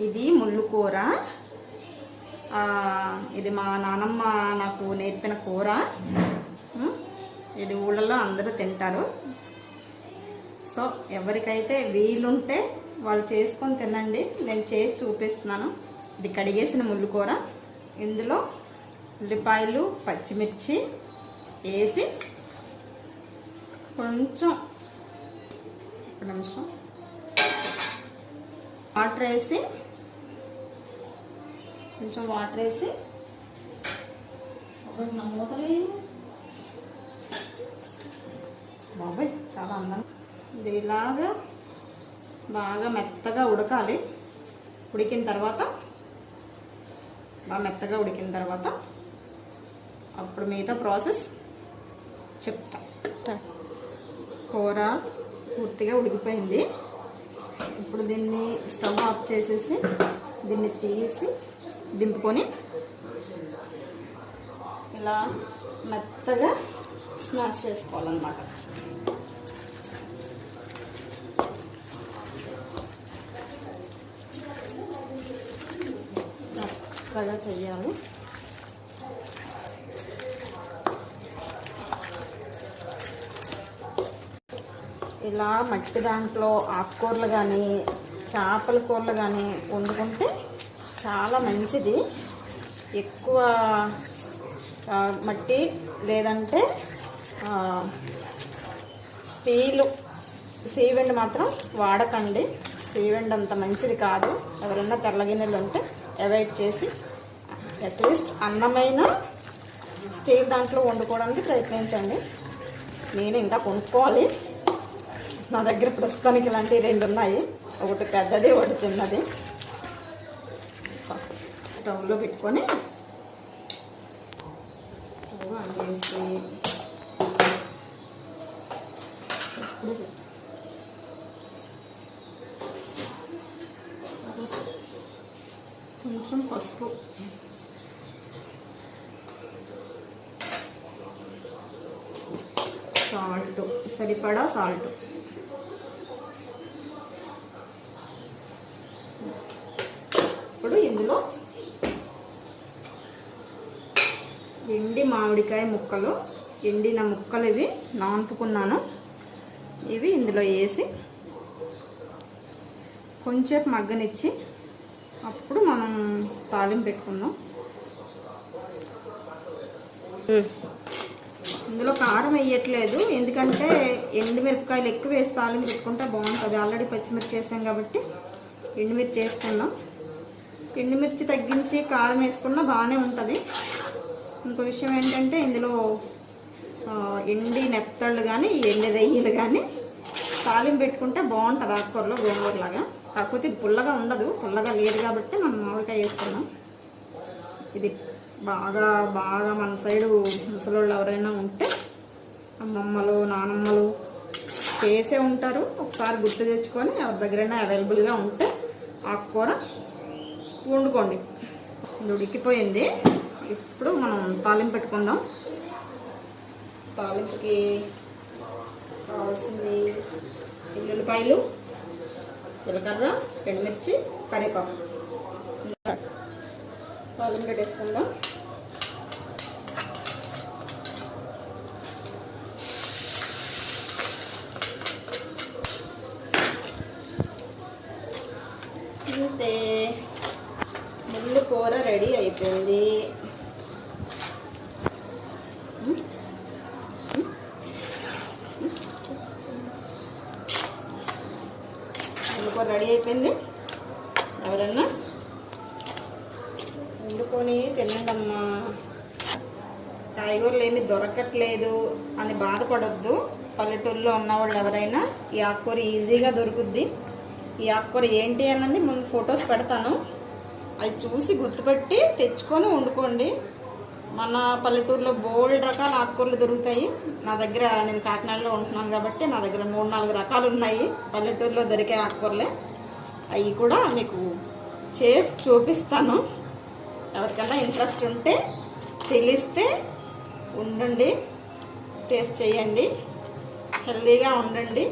ఇది ముళ్ళు కూర. ఇది మా నానమ్మ నాకు నేర్పిన కూర. ఇది ఊళ్ళలో అందరూ తింటారు. సో ఎవరికైతే వీలుంటే వాళ్ళు చేసుకొని తినండి. నేను చేసి చూపిస్తున్నాను. ఇది కడిగేసిన ముళ్ళు కూర. ఇందులో ఉల్లిపాయలు పచ్చిమిర్చి వేసి కొంచెం ఒక నిమిషం వాటర్ వేసి బాబాయ్ చాలా అందంగా ఇది ఇలాగా బాగా మెత్తగా ఉడకాలి. బాగా మెత్తగా ఉడికిన తర్వాత అప్పుడు మిగతా ప్రాసెస్ చెప్తా. కూర పూర్తిగా ఉడికిపోయింది. ఇప్పుడు దీన్ని స్టవ్ ఆఫ్ చేసేసి దీన్ని తీసి దింపుకొని ఇలా మెత్తగా స్మాష్ చేసుకోవాలన్నమాట. మెత్తగా చెయ్యాలి. ఇలా మట్టి దాంట్లో ఆకుకూరలు కానీ చేపల కూరలు కానీ వండుకుంటే చాలా మంచిది. ఎక్కువ మట్టి లేదంటే సీవెండ్ మాత్రం వాడకండి. సీవెండ్ అంత మంచిది కాదు. ఎవరైనా తెల్ల గిన్నెలు ఉంటే అవాయిడ్ చేసి అట్లీస్ట్ అన్నమైన స్టీల్ దాంట్లో వండుకోవడానికి ప్రయత్నించండి. నేను ఇంకా కొనుక్కోవాలి. నా దగ్గర ప్రస్తుతానికి ఇలాంటివి 2 ఉన్నాయి. ఒకటి పెద్దది, ఒకటి చిన్నది. స్టవ్లో పెట్టుకొని స్టవ్ ఆన్ చేసి కొంచెం పసుపు, సాల్ట్, సరిపడా సాల్ట్, ఇప్పుడు ఇందులో ఎండి మామిడికాయ ముక్కలు, ఎండిన ముక్కలు ఇవి నానుపుకున్నాను. ఇవి ఇందులో వేసి కొంచెం మగ్గనిచ్చి అప్పుడు మనం తాలింపు పెట్టుకుందాం. ఇందులో కారం వేయట్లేదు, ఎందుకంటే ఎండుమిరపకాయలు ఎక్కువ వేసి తాలింపు పెట్టుకుంటే బాగుంటుంది. ఆల్రెడీ పచ్చిమిర్చి వేసాం కాబట్టి ఎండుమిర్చి వేసుకుందాం. ఎండుమిర్చి తగ్గించి కారం వేసుకున్నా బాగానే ఉంటుంది. ఇంకో విషయం ఏంటంటే ఇందులో ఎండి నెత్తళ్ళు కానీ ఎండి రొయ్యలు కానీ తాలింపు పెట్టుకుంటే బాగుంటుంది. ఆకుకూరలో గోంగూరలాగా. కాకపోతే ఇది పుల్లగా ఉండదు. పుల్లగా లేదు కాబట్టి మనం మామిడికాయ వేసుకున్నాం. ఇది బాగా మన సైడు ముసలోళ్ళు ఎవరైనా ఉంటే అమ్మమ్మలు నానమ్మలు చేసే ఉంటారు. ఒకసారి గుర్తు తెచ్చుకొని ఎవరి దగ్గరైనా అవైలబుల్గా ఉంటే ఆకుకూర వండుకోండి. ఇది ఉడికిపోయింది. ఇప్పుడు మనం తాలింపు పెట్టుకుందాం. తాలింపుకి కావాల్సింది ఉల్లిపాయలు, జీలకర్ర, ఎండుమిర్చి, కరివేపాకు. తాలింపు పెట్టేసుకుందాం. అంతే, ముళ్ళు కూర రెడీ అయిపోయింది. ముళ్ళు కూర రెడీ అయిపోయింది. ఎవరన్నా వండుకొని తినండి అమ్మా. కాయగూరలు ఏమి దొరకట్లేదు అని బాధపడొద్దు. పల్లెటూరులో ఉన్నవాళ్ళు ఎవరైనా ఈ ఆకుకూర ఈజీగా దొరుకుద్ది. ఈ ఆకుకూర ఏంటి అన్నది ముందు ఫొటోస్ పెడతాను. అవి చూసి గుర్తుపెట్టి తెచ్చుకొని వండుకోండి. మన పల్లెటూరులో బోల్డ్ రకాల ఆకుకూరలు దొరుకుతాయి. నా దగ్గర, నేను కాకినాడలో ఉంటున్నాను కాబట్టి నా దగ్గర 3-4 రకాలు ఉన్నాయి పల్లెటూరులో దొరికే ఆకుకూరలే. అవి కూడా మీకు చేసి చూపిస్తాను. ఎవరికైనా ఇంట్రెస్ట్ ఉంటే తెలిస్తే ఉండండి, టేస్ట్ చేయండి, హెల్తీగా ఉండండి.